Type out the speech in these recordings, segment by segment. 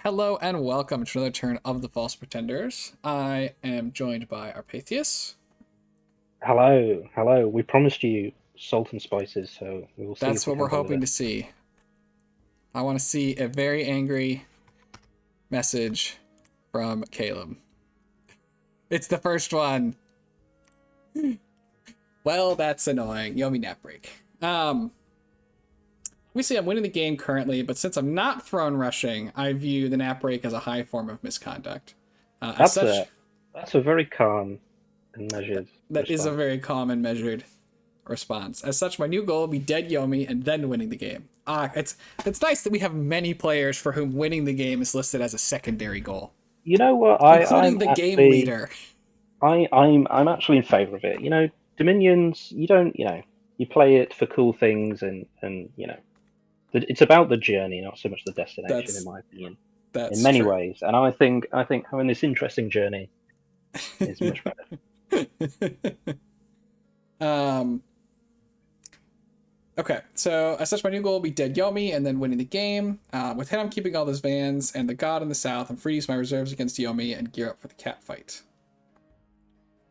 Hello and welcome to another turn of the False Pretenders. I am joined by Arpathius. Hello, hello. We promised you salt and spices, so we will see That's if we what we're can hoping deliver. to see. I want to see a very angry message from Caleb. It's the first one. Well, that's annoying. Yomi nap break. Obviously I'm winning the game currently, but since I'm not throne rushing, I view the nap break as a high form of misconduct. As That's such, a very calm and measured that is a response. very calm and measured response. As such, my new goal will be dead Yomi and then winning the game. It's nice that we have many players for whom winning the game is listed as a secondary goal, You know what? including the game leader. I'm actually in favour of it. Dominions. You don't. You play it for cool things, and it's about the journey, not so much the destination, in That's my opinion. In that's many true. ways, and I think having this interesting journey is much better. um. Okay, so as such, my new goal will be dead Yomi and then winning the game. With him, I'm keeping all those vans and the god in the south. I'm free to use my reserves against Yomi and gear up for the cap fight.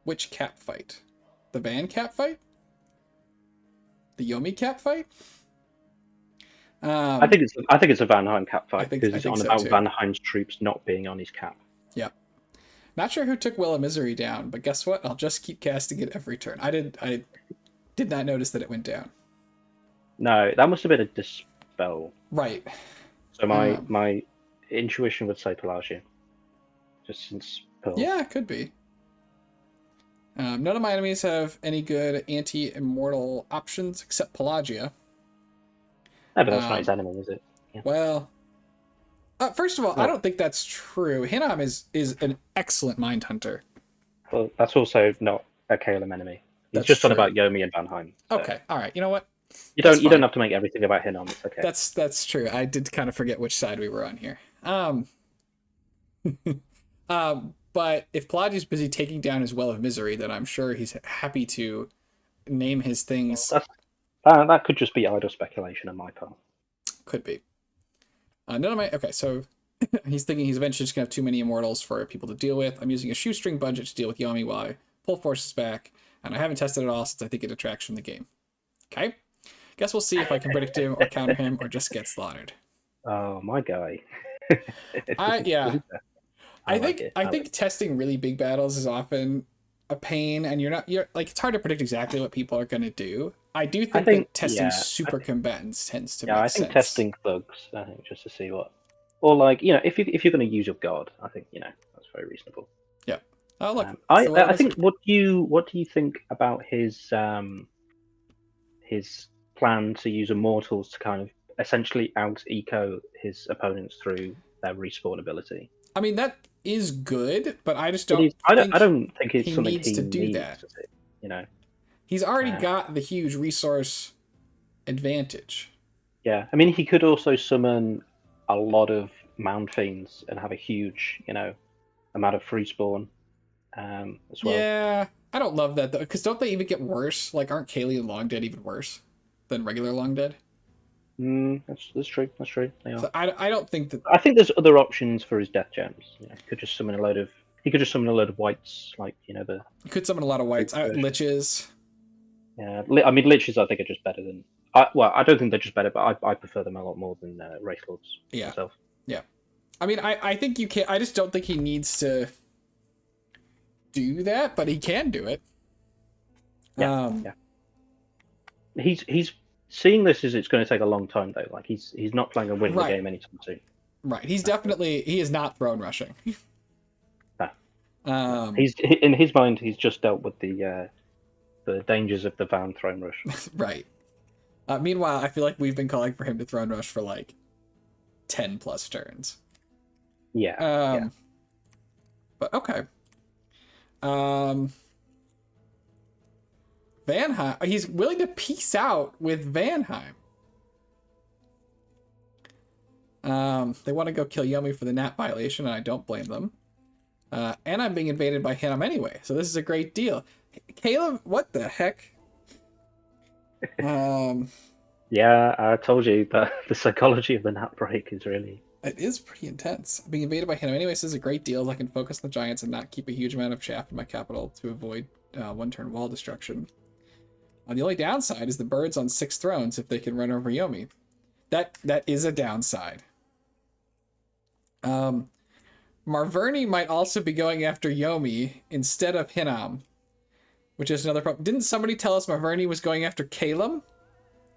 Which cap fight? The van cap fight? The Yomi cap fight? I think it's a Van Heim cap I fight think because I it's think on so about too. Van Heim's troops not being on his cap. Yep. Not sure who took Will of Misery down, but guess what? I'll just keep casting it every turn. I did not notice that it went down. No, that must have been a dispel. Right. So my Um, my intuition would say Pelagia, just since Pearl. yeah, it could be. None of my enemies have any good anti-immortal options except Pelagia. No, but that's not his Um, enemy, is it? Yeah. well, first of all, I Well, don't think that's true. Hinam is an excellent mind hunter. well, that's also not a Calum enemy. He's That's just on true. about Yomi and Van Heim. So Okay, all right. You know what? you That's don't fine. have to make everything about Hinnom. It's okay. That's true. I did kind of forget which side we were on here. But if Pelagia's busy taking down his well of misery, then I'm sure he's happy to name his Well, things. that could just be idle speculation on my part. Could be. None of my okay. So he's thinking he's eventually just gonna have too many immortals for people to deal with. I'm using a shoestring budget to deal with Yomi while I pull forces back, and I haven't tested it all since I think it detracts from the game. Okay. Guess we'll see if I can predict him or counter him or just get slaughtered. Oh, my guy. I yeah. I I like think it. I I like think testing really big battles is often a pain, and you're like it's hard to predict exactly what people are gonna do. I do I think think, that testing super combatants tends to yeah, make I think sense. testing thugs. I think just to see what, or like if you're going to use your god, I think that's very reasonable. Yeah. Oh look, it's I the will of I think misery. what do you think about his plan to use immortals to kind of essentially out eco his opponents through their respawn ability? I mean that is good, but I just It don't is. I think don't think it's he something needs he to do needs that. to see. You know. He's already Um, got the huge resource advantage. yeah. I mean, he could also summon a lot of Mound Fiends and have a huge, amount of free spawn as well. Yeah, I don't love that though, because don't they even get worse? Like, aren't Kaylee and Long Dead even worse than regular Long Dead? That's true. That's true. They are. So I don't think that. I think there's other options for his death gems. He could just summon a load of. He could just summon a load of whites, like the You could summon a lot of brute whites. version. Liches. Yeah, I mean, liches I think are just better than. I don't think they're just better, but I prefer them a lot more than race lords Yeah, myself. yeah. I mean, I think you can. I just don't think he needs to do that, but he can do it. Yeah, Um, yeah. He's seeing this as it's going to take a long time though. Like he's not planning on winning the right, game anytime soon. right. He's That's the, definitely he is not throne rushing. no, no. Um, He's in his mind. He's just dealt with the dangers of the Van Throne Rush. right. Meanwhile, I feel like we've been calling for him to throne rush for like 10 plus turns. Yeah, yeah. Um, but okay. Um, Vanheim. He's willing to peace out with Vanheim. They want to go kill Yummy for the nap violation, and I don't blame them. And I'm being invaded by him anyway, so this is a great deal. Caleb, what the heck? Um, Yeah, I told you that the psychology of the nap break is really It is pretty intense. Being invaded by Hinnom anyways is a great deal. I can focus on the giants and not keep a huge amount of chaff in my capital to avoid one-turn wall destruction. The only downside is the birds on 6 thrones if they can run over Yomi. That is a downside. Marverni might also be going after Yomi instead of Hinnom, which is another problem. Didn't somebody tell us Marverni was going after Calum?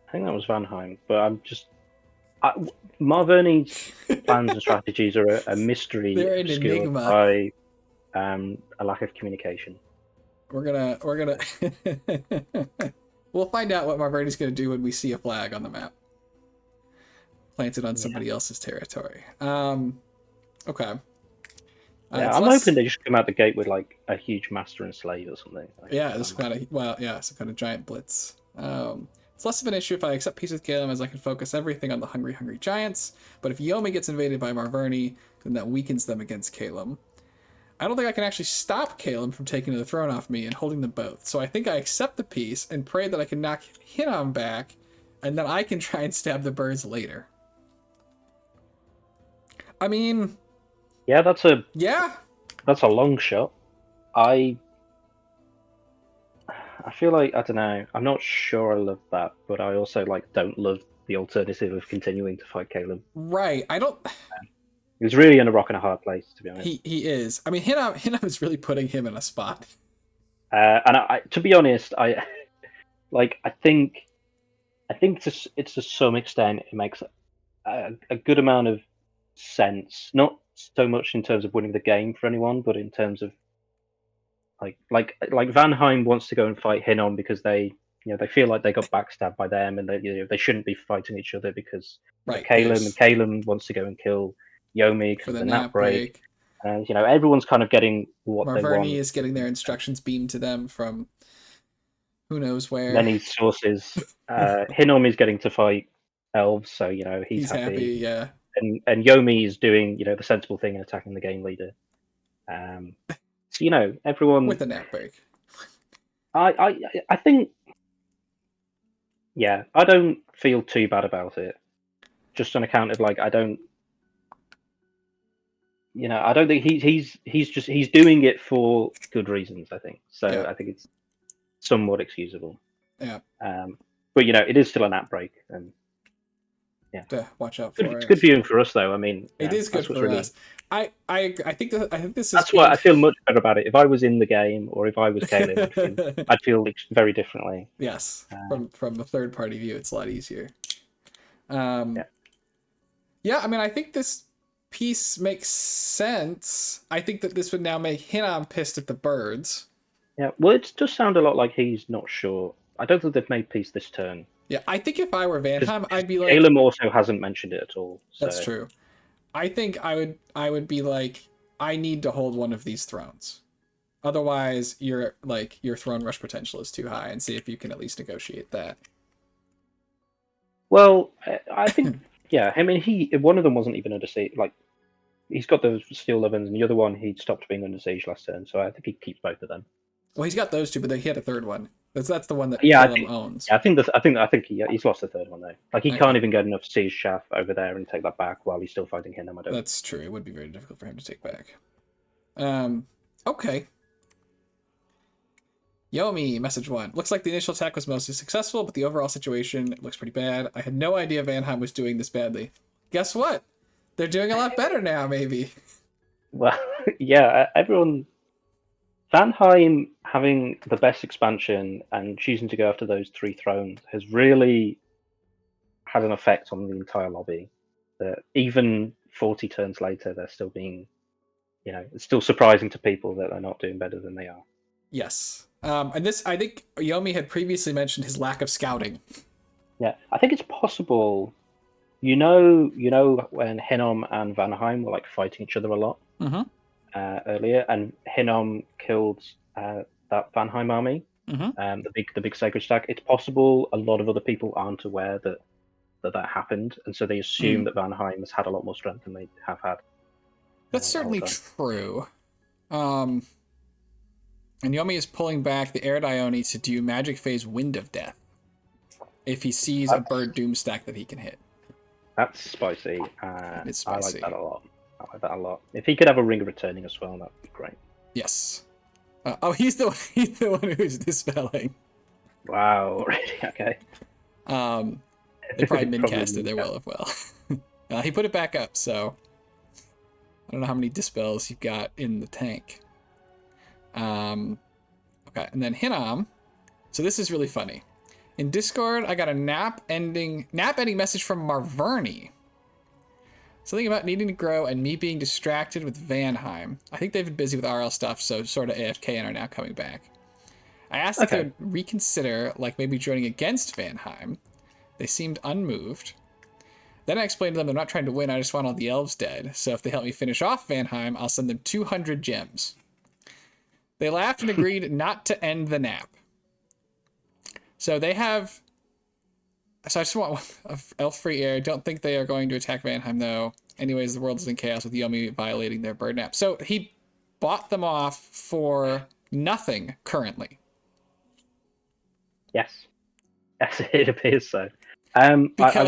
I think that was Vanheim, but Marverni's plans and strategies are a mystery They're an obscured enigma. by a lack of communication. We're gonna we'll find out what Marverni's gonna do when we see a flag on the map planted on somebody else's territory. Okay. Yeah, I'm hoping they just come out the gate with like a huge master and slave or something. Yeah, this kind of some kind of giant blitz. It's less of an issue if I accept peace with Calum, as I can focus everything on the hungry giants. But if Yomi gets invaded by Marverni, then that weakens them against Calum. I don't think I can actually stop Calum from taking the throne off me and holding them both. So I think I accept the peace and pray that I can knock Hinnom back, and then I can try and stab the birds later. I mean, yeah, that's a long shot. I feel like, I don't know, I'm not sure I love that, but I also like don't love the alternative of continuing to fight Caleb. Right. I don't. He was really in a rock and a hard place, to be honest. He is. I mean, Hinnom is really putting him in a spot. And to be honest, I think to some extent it makes a good amount of sense. Not so much in terms of winning the game for anyone, but in terms of like Vanheim wants to go and fight Hinnom because they feel like they got backstabbed by them, and they shouldn't be fighting each other because Calum wants to go and kill Yomi for the the nap break. And everyone's kind of getting what they want. Marverni is getting their instructions beamed to them from who knows where. Many sources. Hinnom is getting to fight elves, so he's happy. Yeah. And Yomi is doing the sensible thing and attacking the game leader. So everyone with the nap break. I think, yeah, I don't feel too bad about it. Just on account of I don't think he's doing it for good reasons. I think so. Yeah. I think it's somewhat excusable. Yeah. But it is still a nap break, and watch out for it. It's good viewing for us, though. I mean, it is good for us. I think this is. That's why I feel much better about it. If I was in the game, or if I was Caleb, I'd feel very differently. Yes, from a third party view, it's a lot easier. Yeah, I mean, I think this piece makes sense. I think that this would now make Hinnom pissed at the birds. Yeah, well, it does sound a lot like he's not sure. I don't think they've made peace this turn. Yeah, I think if I were Vanheim, I'd be like. Caleb also hasn't mentioned it at all. So. That's true. I think I would be like, I need to hold one of these thrones. Otherwise, your throne rush potential is too high, and see if you can at least negotiate that. Well, I think yeah. I mean, one of them wasn't even under siege. He's got those steel ovens, and the other one he stopped being under siege last turn. So I think he keeps both of them. Well, he's got those two, but he had a third one. That's the one that owns. Yeah, I think he's lost the third one though. He can't even get enough siege chaff over there and take that back while he's still fighting Hinnom. That's true. It would be very difficult for him to take back. Okay. Yomi, message 1. Looks like the initial attack was mostly successful, but the overall situation looks pretty bad. I had no idea Vanheim was doing this badly. Guess what? They're doing a lot better now, maybe. Well, yeah, everyone. Vanheim having the best expansion and choosing to go after those 3 thrones has really had an effect on the entire lobby. That even 40 turns later, they're still being, it's still surprising to people that they're not doing better than they are. Yes. And this, I think Yomi had previously mentioned his lack of scouting. Yeah, I think it's possible. You know when Hinnom and Vanheim were fighting each other a lot. Mm-hmm. Earlier, and Hinnom killed that Vanheim army, mm-hmm. the big sacred stack. It's possible a lot of other people aren't aware that happened, and so they assume that Vanheim has had a lot more strength than they have had. That's certainly true. And Yomi is pulling back the Eredione to do Magic Phase Wind of Death if he sees a bird doom stack that he can hit. That's spicy. It's I like spicy. that a lot. I like that a lot. If he could have a ring of returning as well, that'd be great. Yes. He's the one who's dispelling. Wow, really? Okay. They probably min-casted min-cast. their will of well. He put it back up, so I don't know how many dispels you've got in the tank. Okay, and then Hinam. So this is really funny. In Discord, I got a nap ending message from Marverni. Something about needing to grow and me being distracted with Vanheim. I think they've been busy with RL stuff, so sort of AFK and are now coming back. I asked if they would reconsider, like maybe joining against Vanheim. They seemed unmoved. Then I explained to them I'm not trying to win, I just want all the elves dead. So if they help me finish off Vanheim, I'll send them 200 gems. They laughed and agreed not to end the nap. So they have... So I just want elf-free air. Don't think they are going to attack Vanheim, though. Anyways, the world is in chaos with Yomi violating their bird nap. So he bought them off for nothing currently. Yes. Yes, it appears so. I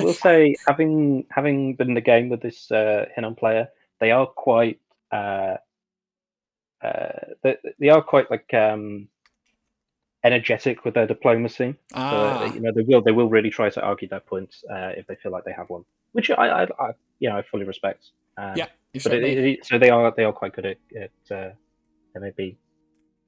will say, having been in the game with this Hinnon player, they are quite they are quite like energetic with their diplomacy. So you know they will really try to argue their points if they feel like they have one, which I fully respect. Yeah, but so they are quite good at maybe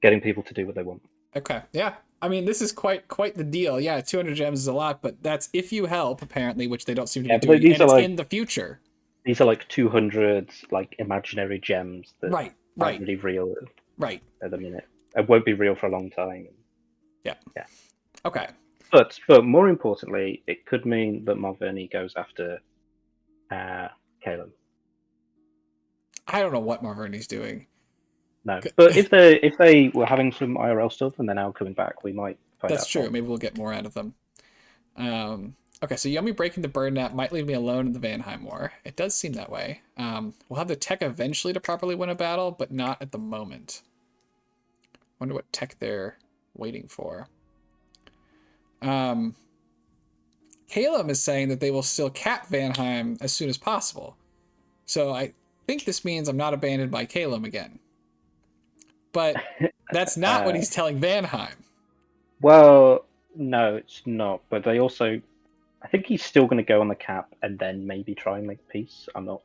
getting people to do what they want. Okay, yeah. I mean, this is quite the deal. Yeah, 200 gems is a lot, but that's if you help, apparently, which they don't seem to be doing, and it's in the future. These are like 200 like imaginary gems that aren't really real at the minute. It won't be real for a long time. Yeah. Okay. But more importantly, it could mean that Marverni goes after Caleb. I don't know what Marverni's doing. No, but if they were having some IRL stuff and they're now coming back, we might find out. That's true. Maybe we'll get more out of them. Okay, so Yomi breaking the bird nap might leave me alone in the Vanheim War. It does seem that way. We'll have the tech eventually to properly win a battle, but not at the moment. Wonder what tech they're waiting for. Caleb is saying that they will still cap Vanheim as soon as possible. So I think this means I'm not abandoned by Caleb again. But that's not what he's telling Vanheim. Well, no, it's not. But they also, I think he's still going to go on the cap and then maybe try and make peace. I'm not.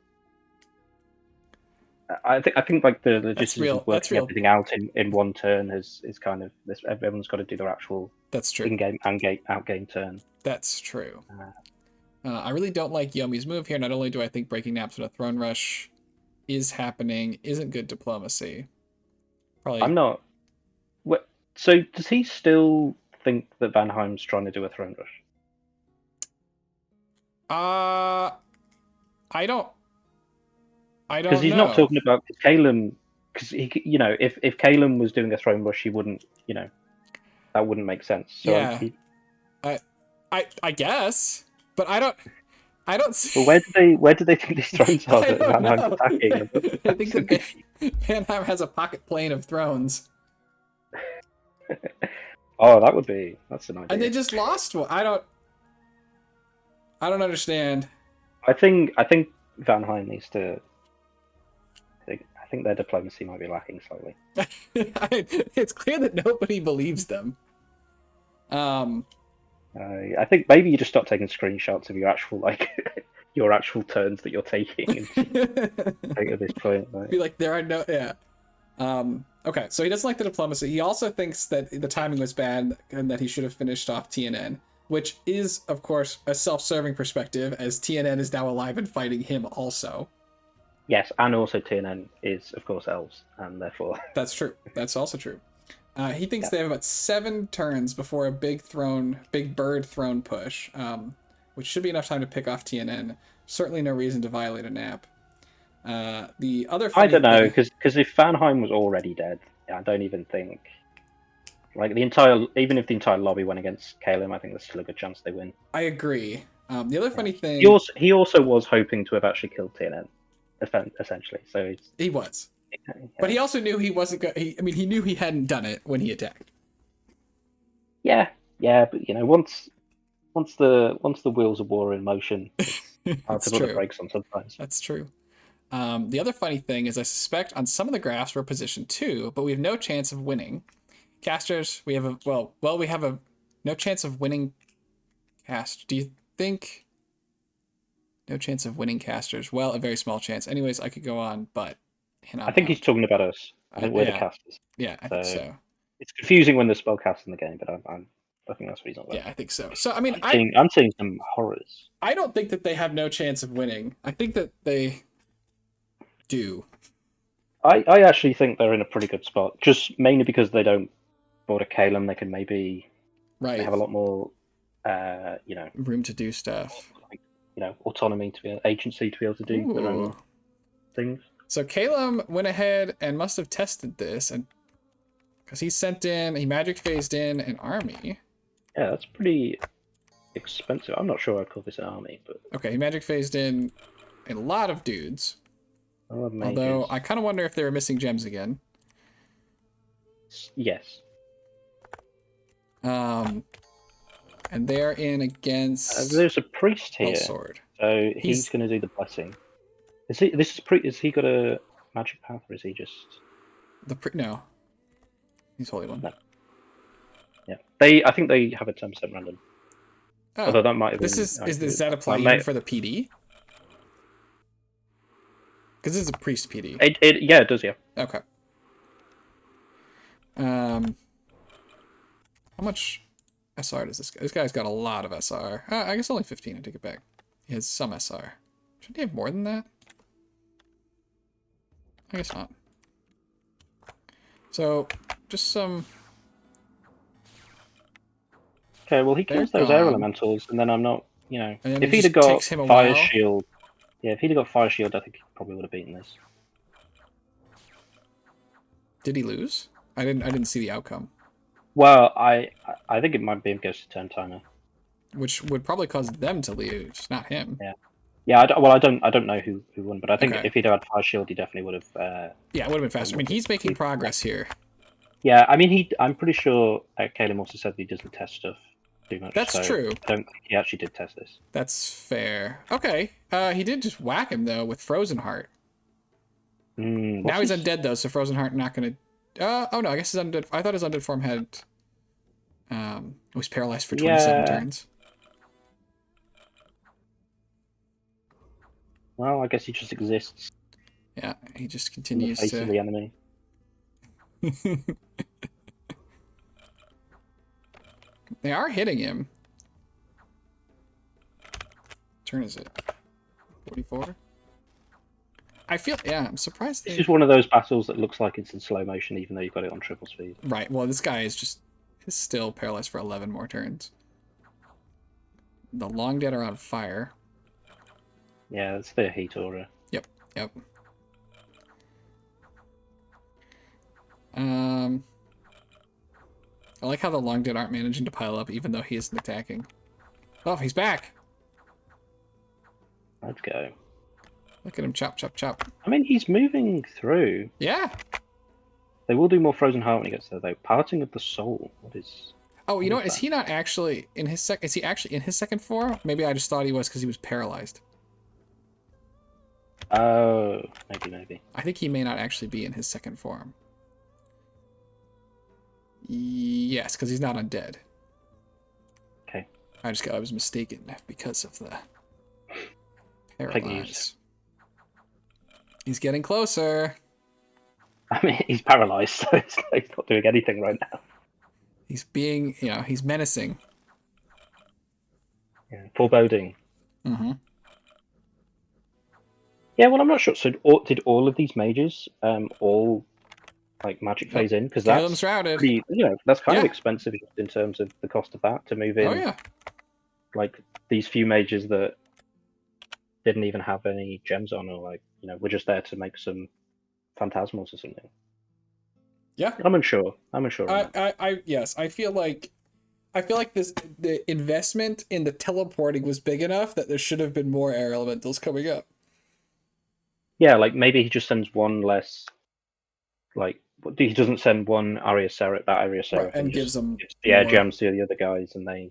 I think like the logistics of working everything out in one turn is kind of this. Everyone's got to do their actual. That's true. In-game and out-game turn. That's true. I really don't like Yomi's move here. Not only do I think breaking naps with a throne rush is happening, isn't good diplomacy. Probably. I'm not. What? So does he still think that Vanheim's trying to do a throne rush? I don't. Because he's not talking about Kalem. Because if Kalem was doing a throne rush, he wouldn't. That wouldn't make sense. So yeah. I guess, but I don't see... Well, where do they think these thrones are that Vanheim's attacking? I think that Vanheim has a pocket plane of thrones. Oh, that's an idea. And they just lost one. I don't understand. I think Vanheim needs to. I think their diplomacy might be lacking slightly. It's clear that nobody believes them. I think maybe you just stop taking screenshots of your actual your actual turns that you're taking at this point. Right? Be like, there are no okay, so he doesn't like the diplomacy. He also thinks that the timing was bad and that he should have finished off TNN, which is, of course, a self-serving perspective, as TNN is now alive and fighting him also. Yes, and also TNN is, of course, elves, and therefore... That's true. That's also true. He thinks they have about 7 turns before a big bird throne push, which should be enough time to pick off TNN. Certainly no reason to violate a nap. The other I don't know, because if Vanheim was already dead, I don't even think... even if the entire lobby went against Calem, I think there's still a good chance they win. I agree. The other funny thing... He also was hoping to have actually killed TNN, essentially. So he was. But he also knew he wasn't going. He knew he hadn't done it when he attacked. Yeah, but once the wheels of war are in motion, Hard It's to put the true. brakes on sometimes. That's true. The other funny thing is I suspect on some of the graphs we're position 2, but we have no chance of winning. Casters, we have we have a no chance of winning cast. Do you think no chance of winning casters? Well, a very small chance. Anyways, I could go on, but I think he's talking about us. I think we're the yeah, casters. yeah, I think so. It's confusing when there's spellcast in the game, but I think that's what he's not about. Yeah, I think so. So I mean, I'm seeing some horrors. I don't think that they have no chance of winning. I think that they do. I actually think they're in a pretty good spot, just mainly because they don't board a Kalem. They can maybe Right. they have a lot more, room to do stuff. Autonomy to be agency to be able to do their own things. So Calum went ahead and must have tested this, and because he magic phased in an army. Yeah, that's pretty expensive. I'm not sure I'd call this an army, but okay, he magic phased in a lot of dudes. Although I kind of wonder if they were missing gems again. Yes. And they're in against. There's a priest here, sword. So he's going to do the blessing. Is he? Is he got a magic path, or is he just no? He's holy one. No. Yeah, I think they have a 10% random. Oh, although that might have this been. Does that apply even for the PD? Because this is a priest PD. It does, yeah. Okay. How much SR does this guy? This guy's got a lot of SR. I guess only 15. I take it back. He has some SR. Should he have more than that? I guess not. So, just some. Okay, well he kills those air elementals, and then I'm not, if he'd have got fire shield, if he'd have got fire shield, I think he probably would have beaten this. Did he lose? I didn't see the outcome. Well, I think it might be a ghost turn timer, which would probably cause them to lose, not him. Yeah. Yeah, I don't know who won, but I think if he'd had fire shield, he definitely would have. Yeah, it would have been faster. I mean, he's making progress here. Yeah, I mean, I'm pretty sure Caleb also said he doesn't test stuff too much. That's true. I don't think he actually did test this. That's fair. Okay, he did just whack him though with Frozen Heart. Now he's undead though, so Frozen Heart not gonna. Oh no, I guess his undead. I thought his undead form had. Was paralyzed for 27 turns. Well, I guess he just exists. Yeah, he just continues to. Of the enemy. They are hitting him. Turn is it? 44? I feel, I'm surprised. This is one of those battles that looks like it's in slow motion, even though you've got it on triple speed. Right. Well, this guy is still paralyzed for 11 more turns. The long dead are on fire. Yeah, it's their heat aura. Yep. I like how the long dead aren't managing to pile up, even though he isn't attacking. Oh, he's back. Let's go. Look at him chop, chop, chop. I mean, he's moving through. Yeah. They will do more Frozen Heart when he gets there, though. Parting of the Soul. What is... Oh, you know what? Is he not actually in his Is he actually in his second form? Maybe I just thought he was because he was paralyzed. Oh, maybe. I think he may not actually be in his second form. Yes, because he's not undead. Okay. I was mistaken because of the paralyze. He's getting closer. I mean, he's paralyzed, so he's not doing anything right now. He's being, he's menacing. Yeah, foreboding. Mm-hmm. Yeah, well, I'm not sure. So, did all of these mages all magic phase in? Because that's shrouded. Pretty, that's kind of expensive in terms of the cost of that to move in. Oh yeah. Like these few mages that didn't even have any gems on, or were just there to make some phantasmals or something. Yeah, I'm unsure. Yes, I feel like the investment in the teleporting was big enough that there should have been more air elementals coming up. Yeah, maybe he just sends one less. He doesn't send one Aria Seraph, and gives them the air gems to the other guys, and they.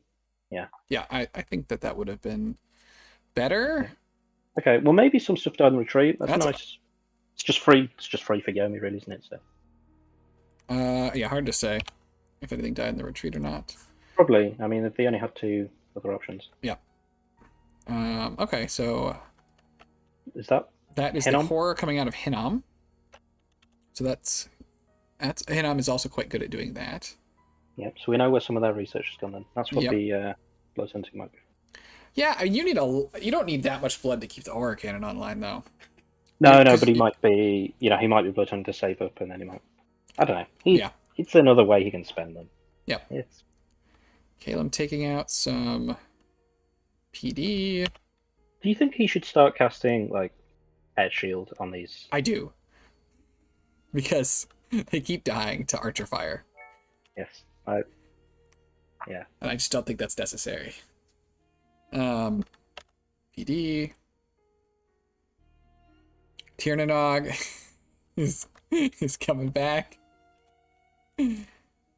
Yeah. Yeah, I think that would have been better. Okay, well maybe some stuff died in retreat. That's That's nice. It's just free. It's just free for Yomi, really, isn't it? So yeah, hard to say if anything died in the retreat or not. probably. I mean, they only had two other options. Yeah. Okay, so Is that that is the Henom? horror coming out of Hinnom. So that's Hinnom is also quite good at doing that. Yep. So we know where some of their research has gone. Then that's what Yep. the blood hunting might be. Yeah, you don't need that much blood to keep the horror cannon online though. No, no, Because but he might be. He might be blood hunting to save up, and then he might. I don't know. yeah. It's another way he can spend them. Yep. It's Caleb taking out some PD. Do you think he should start casting like air shield on these? I do. Because they keep dying to archer fire. Yes. Yeah. And I just don't think that's necessary. PD. Tiernanog is coming back.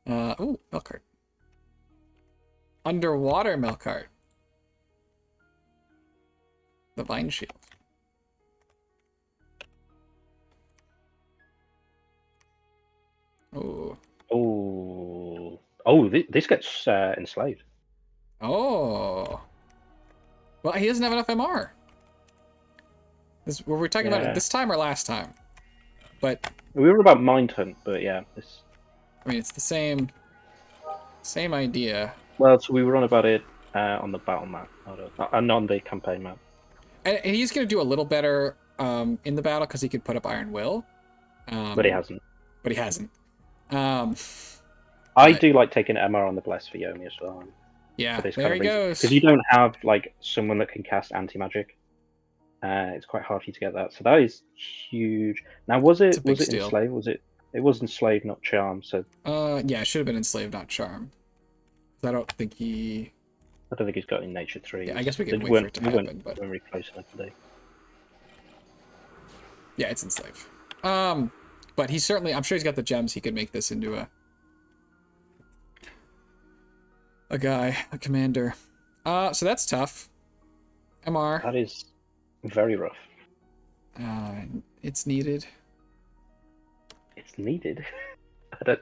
Oh, Melkart. Underwater Melkart. The Vine Shield. Oh. Oh, this gets enslaved. Oh. Well, he doesn't have enough MR. Were we talking about it this time or last time? But we were about Mind Hunt, but yeah, this. I mean, it's the same idea. Well, so we were on about it on the battle map, and on the campaign map. And he's gonna do a little better in the battle because he could put up Iron Will. But he hasn't. But he hasn't. I do like taking MR on the Bless for Yomi as well. Yeah, there he goes. Because you don't have like someone that can cast anti-magic. It's quite hard for you to get that. So that is huge. Now, was it enslaved? It was enslaved, not charm. So yeah, it should have been enslaved, not charm. I don't think he's got in Nature 3. Yeah, I guess we can wait for it to happen, but we're really close enough today. Yeah, it's enslaved. But he's certainly, I'm sure he's got the gems. He could make this into a commander. So that's tough. MR. That is very rough. It's needed. It's needed. I don't.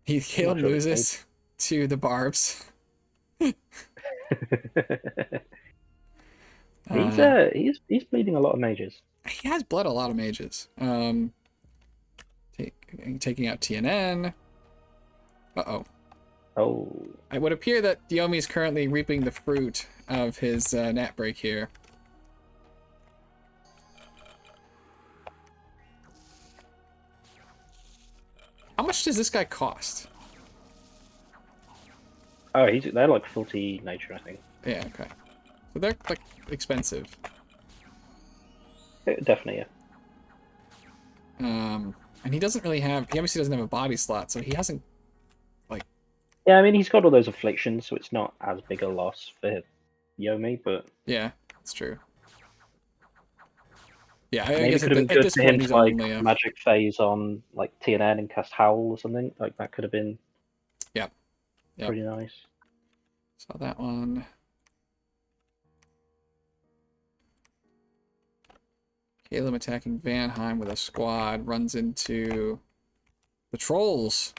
Caleb loses to the barbs. He's bleeding a lot of mages. He has bled a lot of mages. Taking out TNN. Uh-oh. Oh. It would appear that Yomi is currently reaping the fruit of his nat break here. How much does this guy cost? Oh, they're like 40 nature, I think. Yeah, okay. So they're like expensive. Definitely, yeah. And he doesn't really have. He obviously doesn't have a body slot, so he hasn't. Like. Yeah, I mean he's got all those afflictions, so it's not as big a loss for Yomi, but. Yeah, that's true. Yeah, I maybe guess it could have been good for him to like magic phase on like TNN and cast Howl or something. Like that could have been. Yep. Pretty nice. Saw that one. Caleb attacking Vanheim with a squad, runs into the trolls.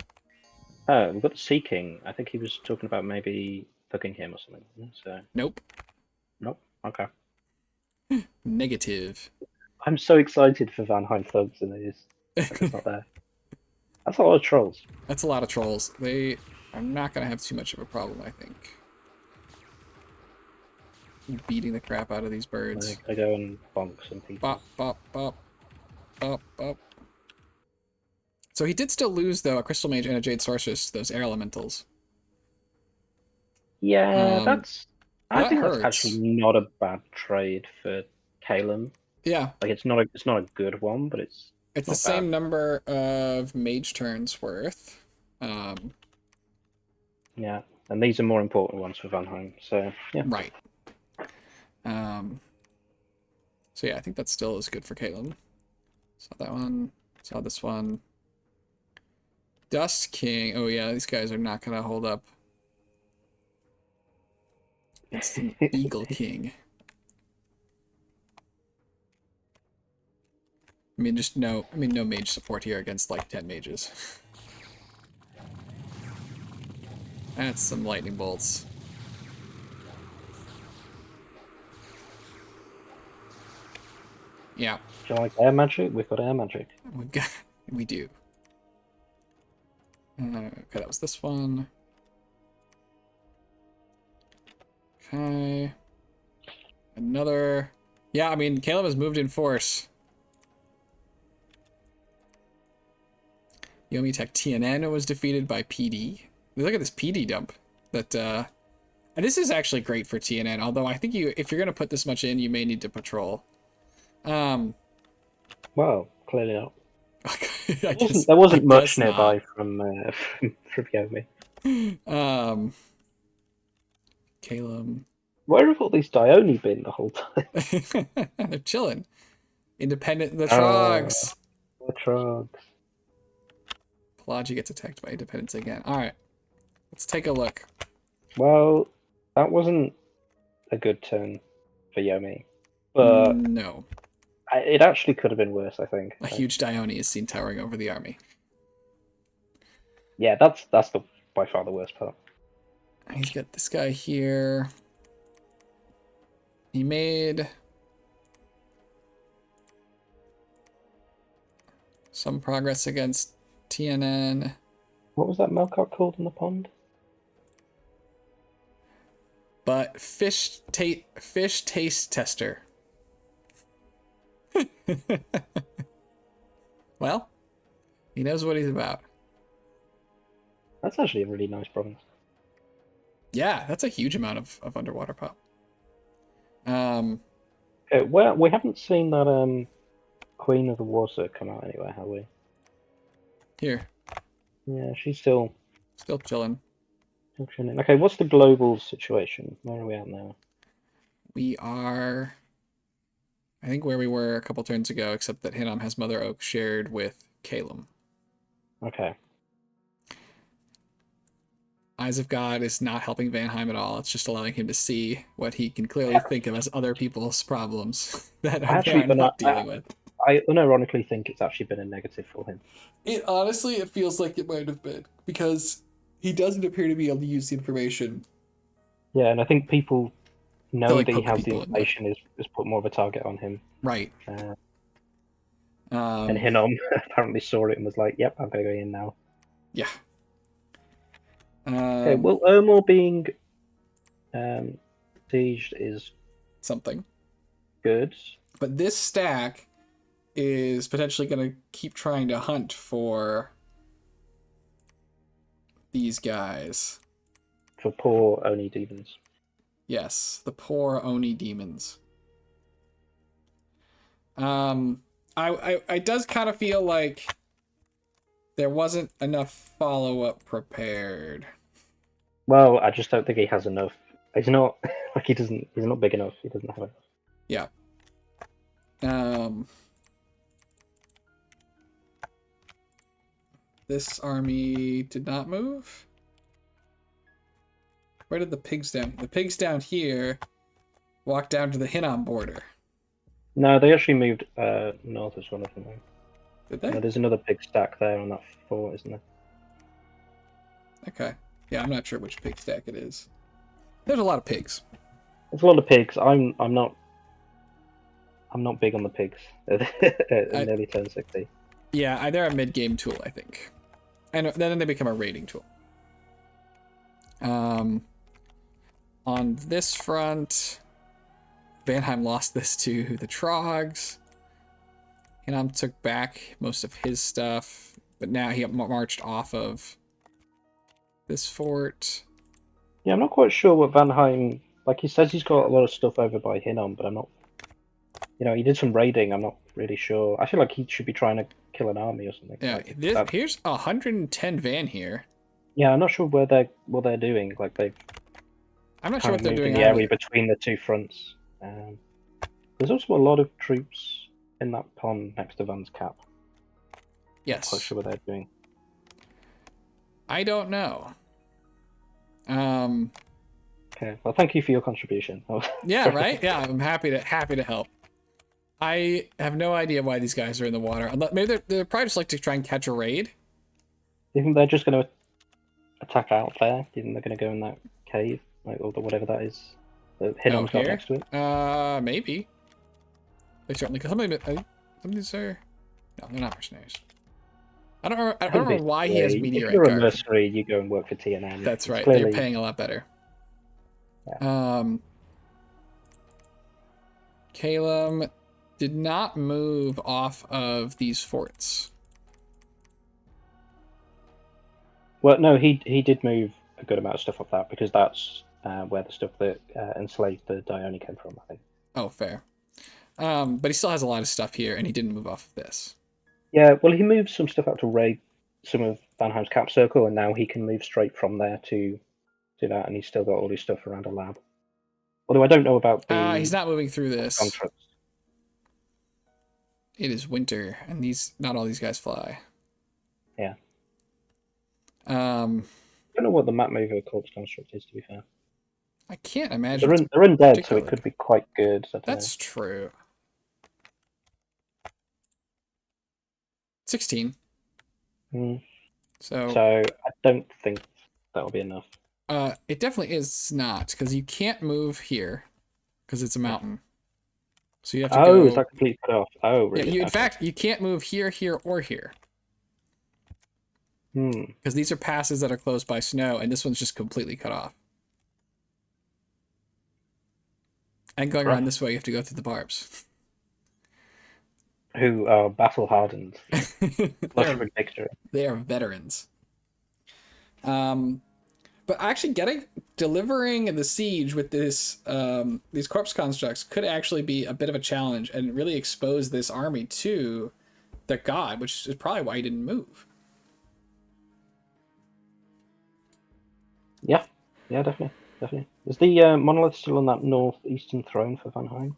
Oh, we've got the Sea King. I think he was talking about maybe thugging him or something. So. Nope. Okay. Negative. I'm so excited for Vanheim thugs, and it's not there. That's a lot of trolls. That's a lot of trolls. They are not going to have too much of a problem, I think. Beating the crap out of these birds. I go and bonk some people. Bop, bop, bop. Bop, bop. So he did still lose, though, a Crystal Mage and a Jade Sorceress, those air elementals. Yeah, I think hurts. that's actually not a bad trade for Caleb. Yeah. Like it's not a good one, but it's the same number of mage turns worth. Yeah, and these are more important ones for Vanheim, so yeah. Right. So yeah, I think that still is good for Caleb. Saw that one. Saw this one. Dust King. Oh yeah, these guys are not gonna hold up. It's the Eagle King. I mean, just no. I mean, no mage support here against like 10 mages. That's some lightning bolts. Yeah, Do you like air magic? We've got air magic. we do. Okay, that was this one. Okay. Another. Yeah, I mean, Caleb has moved in force. Yomi Tech TNN was defeated by PD. Look at this PD dump. That and this is actually great for TNN, although I think if you're gonna put this much in, you may need to patrol. Well, clearly not. There wasn't much nearby from Yomi. Caleb. Where have all these Dione been the whole time? They're chilling. Independent the Trogs. The Trogs. Pelagia gets attacked by Independence again. Alright. Let's take a look. Well, that wasn't a good turn for Yomi. But no. It actually could have been worse, I think. A huge Dione is seen towering over the army. Yeah, that's by far the worst part. He's got this guy here. He made some progress against TNN. What was that Melkart called in the pond? But fish taste tester. Well, he knows what he's about. That's actually a really nice province. Yeah, that's a huge amount of underwater pop. Well, we haven't seen that Queen of the Water come out anywhere, have we? Here. Yeah, she's still chilling. Still chilling. Okay, what's the global situation? Where are we at now? We are, I think, where we were a couple turns ago, except that Hinnom has Mother Oak shared with Calum. Okay. Eyes of God is not helping Vanheim at all. It's just allowing him to see what he can clearly think of as other people's problems that they are not dealing with. I unironically think it's actually been a negative for him. It feels like it might have been, because he doesn't appear to be able to use the information. Yeah, and I think people know like that he has the information is put more of a target on him. Right. And Hinnom apparently saw it and was like, yep, I'm going to go in now. Yeah. Okay, well, Ermor being sieged is something good. But this stack is potentially going to keep trying to hunt for these guys. For poor Oni demons. Yes, the poor Oni demons. I does kind of feel like there wasn't enough follow-up prepared. Well, I just don't think he has enough. He's not like he's not big enough. He doesn't have enough. Yeah. This army did not move. Where did the pigs down? The pigs down here walked down to the Hinnom border. No, they actually moved north as one of them. Did they? No, there's another pig stack there on that fort, isn't there? Okay. Yeah, I'm not sure which pig stack it is. There's a lot of pigs. There's a lot of pigs. I'm not big on the pigs at nearly turn 60. Yeah, they're a mid-game tool, I think. And then they become a raiding tool. On this front, Vanheim lost this to the Trogs. Hinnom took back most of his stuff, but now he marched off of this fort. Yeah, I'm not quite sure what Vanheim... Like, he says he's got a lot of stuff over by Hinnom, but I'm not... You know, he did some raiding, I'm not really sure. I feel like he should be trying to kill an army or something. Yeah, like here's 110 Van here. Yeah, I'm not sure what they're doing. Like, I'm not sure what they're doing. In the area between the two fronts. There's also a lot of troops in that pond next to Van's Cap. Yes. I'm not quite sure what they're doing. I don't know. Okay. Well, thank you for your contribution. Yeah. Right. Yeah. I'm happy to help. I have no idea why these guys are in the water. Maybe they're probably just like to try and catch a raid. Do you think they're just going to attack out there? Do you think they're going to go in that cave, like or whatever that is? The Oh, Hinnom's got here? next to it. Maybe. They certainly. Some of these are. No, they're not mercenaries. I don't remember why he has If meteorite you're a guard. mercenary, you go and work for TNM. That's It's right. clearly... They're paying a lot better. Yeah. Calum did not move off of these forts. Well, no, he did move a good amount of stuff off that because that's where the stuff that enslaved the Dione came from, I think. Oh, fair. But he still has a lot of stuff here, and he didn't move off of this. Yeah, well, he moved some stuff out to raid some of Vanheim's cap circle, and now he can move straight from there to that, and he's still got all his stuff around a lab. Although I don't know about the He's not moving through this. contracts. It is winter, and not all these guys fly. Yeah. I don't know what the map mover corpse construct is, to be fair. I can't imagine. They're undead, so it could be quite good. That's true. 16. So I don't think that'll be enough. It definitely is not, because you can't move here, because it's a mountain. So you have to go... Oh, is that completely cut off? Oh, really? Yeah, in fact, you can't move here, here, or here. Because these are passes that are closed by snow, and this one's just completely cut off. And going around this way, you have to go through the barbs. Who are battle hardened. They are veterans. But actually delivering the siege with this these corpse constructs could actually be a bit of a challenge and really expose this army to the god, which is probably why he didn't move. Yeah, definitely. Is the monolith still on that northeastern throne for Vanheim?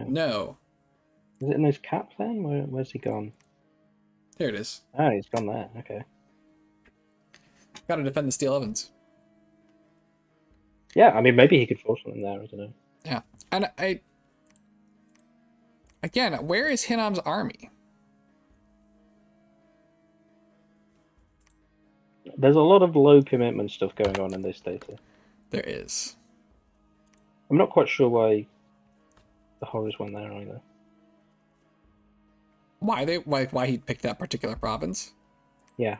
No. Is it in his cap then? Where's he gone? Here it is. Oh, he's gone there. Okay. Got to defend the steel ovens. Yeah, I mean, maybe he could force something there. I don't know. Yeah, and again, where is Hinnom's army? There's a lot of low commitment stuff going on in this data. There is. I'm not quite sure why the horrors went there either. Why he picked that particular province? Yeah.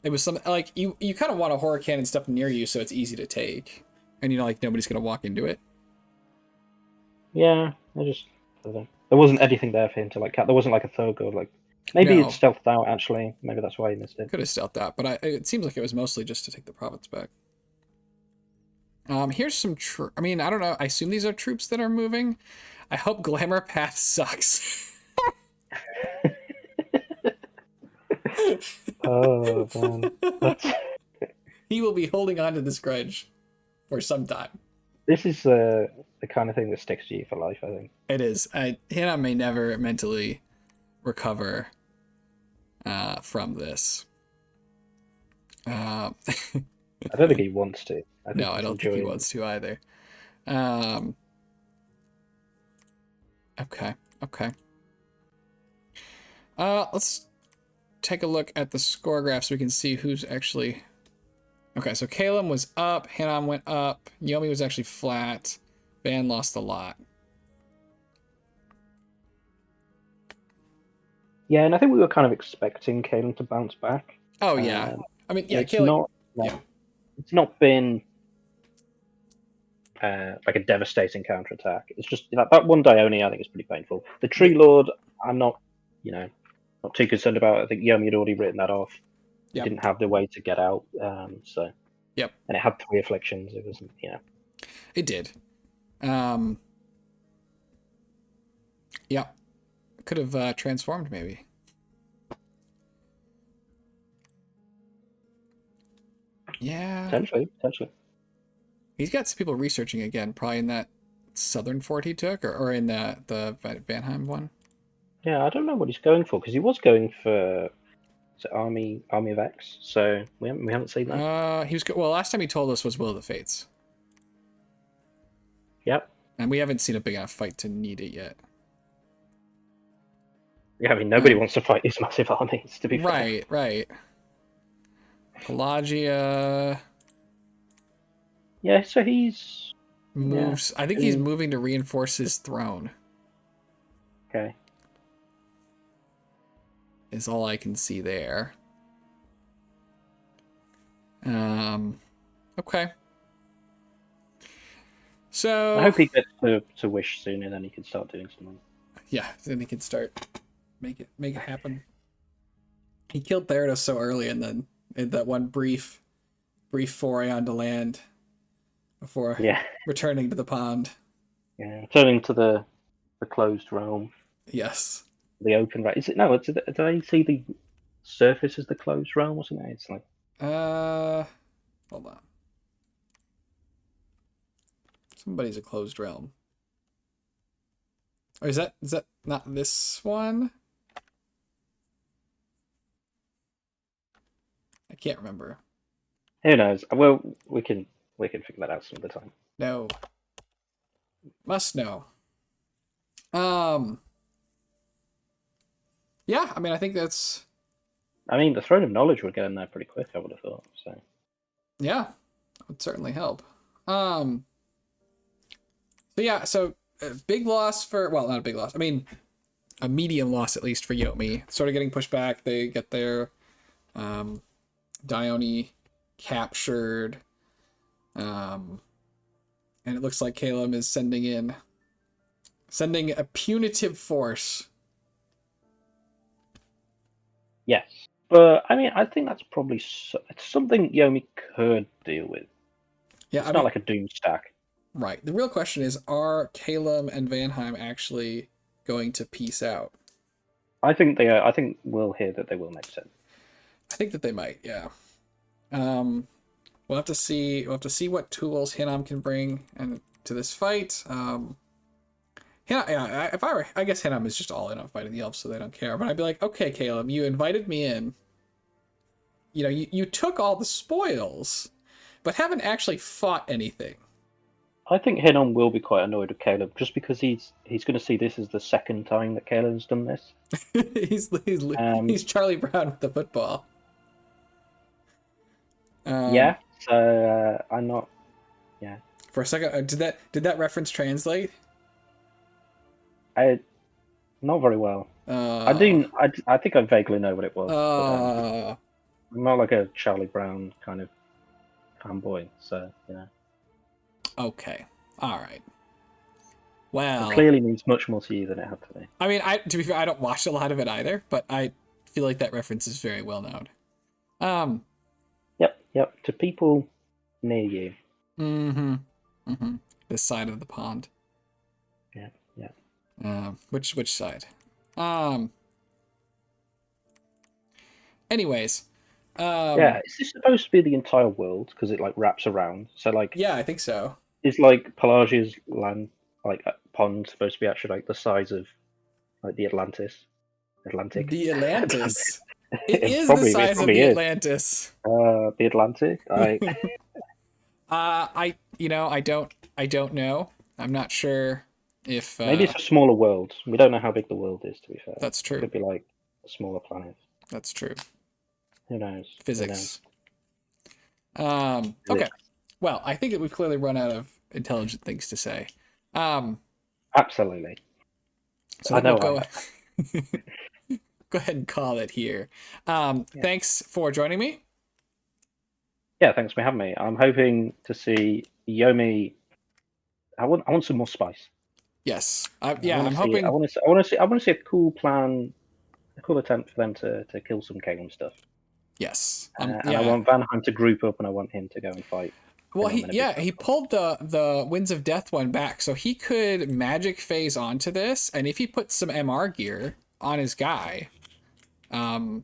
It was something like you kind of want a horror cannon stuff near you so it's easy to take, and like nobody's gonna walk into it. Yeah, I don't know. There wasn't anything there for him to like. There wasn't like a Thurgood like. Maybe it's stealthed out actually. Maybe that's why he missed it. Could have stealthed out, but it seems like it was mostly just to take the province back. Here's some I mean, I don't know. I assume these are troops that are moving. I hope Glamour Path sucks. Oh man. He will be holding on to this grudge for some time. This is the kind of thing that sticks to you for life, I think. It is. Hannah may never mentally recover from this. I don't think he wants to. I don't think he wants to either. Okay. Let's take a look at the score graph so we can see who's actually... Okay, so Calum was up, Hanam went up, Yomi was actually flat, Van lost a lot. Yeah, and I think we were kind of expecting Calum to bounce back. Oh, yeah. I mean, yeah, it's not been like a devastating counterattack. It's just that one Dione I think is pretty painful. The Tree Lord, I'm not too concerned about. I think Yomi had already written that off. Yep. Didn't have the way to get out. So. Yep. And it had 3 afflictions. It wasn't, It did. Yeah. Could have transformed maybe. Yeah. Potentially. He's got some people researching again, probably in that southern fort he took, or in the Vanheim one. Yeah, I don't know what he's going for, because he was going for Army of X, so we haven't seen that. He was well. Last time he told us was Will of the Fates. Yep. And we haven't seen a big enough fight to need it yet. Yeah, I mean, nobody wants to fight these massive armies, to be fair. Right. Pelagia Yeah, so he's... moves. Yeah. I think he's moving to reinforce his throne. Okay. Is all I can see there. Okay. So I hope he gets to Wish soon, and then he can start doing something. yeah, then he can start make it happen. He killed Theranos so early, and then in that one brief foray onto land before returning to the pond. Yeah, turning to the closed realm, Yes. the open realm. Is it no? Did I see the surface as the closed realm? Wasn't it? It's like Hold on. Somebody's a closed realm. Or is that not this one? I can't remember. who knows? Well, we can figure that out some other time. No. Must know. Yeah, I mean, I think that's... I mean, the Throne of Knowledge would get in there pretty quick, I would have thought. So yeah, that would certainly help. So yeah, so a big loss for... Well, not a big loss. I mean, a medium loss, at least, for Yomi. Sort of getting pushed back. They get their Dione captured. And it looks like Caleb is sending a punitive force. yes, but I mean, I think that's probably it's something Yomi could deal with. Yeah, it's not like a doom stack. Right. The real question is, are Caleb and Vanheim actually going to peace out? I think they are. I think we'll hear that they will next time. I think that they might, yeah. We'll have to see. We'll have to see what tools Hinam can bring and to this fight. Yeah, if I were, I guess Hinam is just all in on fighting the elves, so they don't care. But I'd be like, okay, Caleb, you invited me in. You know, you took all the spoils, but haven't actually fought anything. I think Hinam will be quite annoyed with Caleb just because he's going to see this as the second time that Caleb's done this. he's Charlie Brown with the football. Yeah, so I'm not. Yeah. For a second, did that reference translate? Not very well. I do. I think I vaguely know what it was. But, I'm not like a Charlie Brown kind of fanboy, so you know. Okay. All right. Well, it clearly means much more to you than it had to be. I mean, to be fair, I don't watch a lot of it either, but I feel like that reference is very well known. Yep. To people near you. This side of the pond. Yeah. Which side? Anyways. Yeah, is this supposed to be the entire world? Because it like wraps around. So like. Yeah, I think so. Is like Pelagia's land, like pond, supposed to be actually like the size of like the Atlantic? The Atlantis. It is the size of the Atlantis. The Atlantic. I don't know. I'm not sure if maybe it's a smaller world. We don't know how big the world is, to be fair. That's true. It could be like a smaller planet. That's true. Who knows? Physics. Okay. Well, I think that we've clearly run out of intelligent things to say. Absolutely. So I know. We'll go ahead and call it here. Thanks for joining me. Yeah, thanks for having me. I'm hoping to see Yomi. I want some more spice. Yes. I'm hoping. I want to see a cool plan, a cool attempt for them to kill some Kagan stuff. Yes. And I want Vanheim to group up, and I want him to go and fight. Well, he pulled the Winds of Death one back, so he could magic phase onto this, and if he puts some MR gear on his guy, that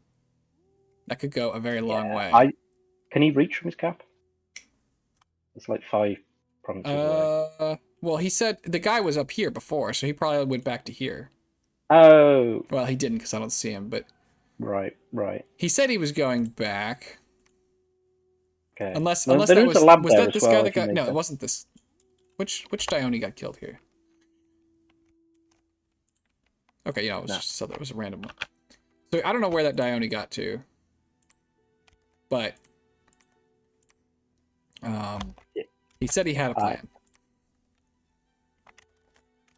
could go a very long way. Can he reach from his cap? It's like 5 provinces away. Well, he said the guy was up here before, so he probably went back to here. Oh. Well, he didn't because I don't see him, but. Right. He said he was going back. Okay. Unless there that was a lab was there that this as well, guy that got... No, it wasn't this. Which Dione got killed here? Okay, it was No. just so that was a random one. So I don't know where that Dione got to, but he said he had a plan.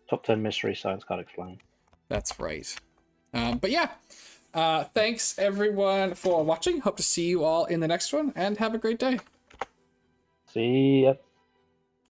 Top 10 mystery science can't explain. That's right. But yeah, thanks everyone for watching. Hope to see you all in the next one, and have a great day. See ya.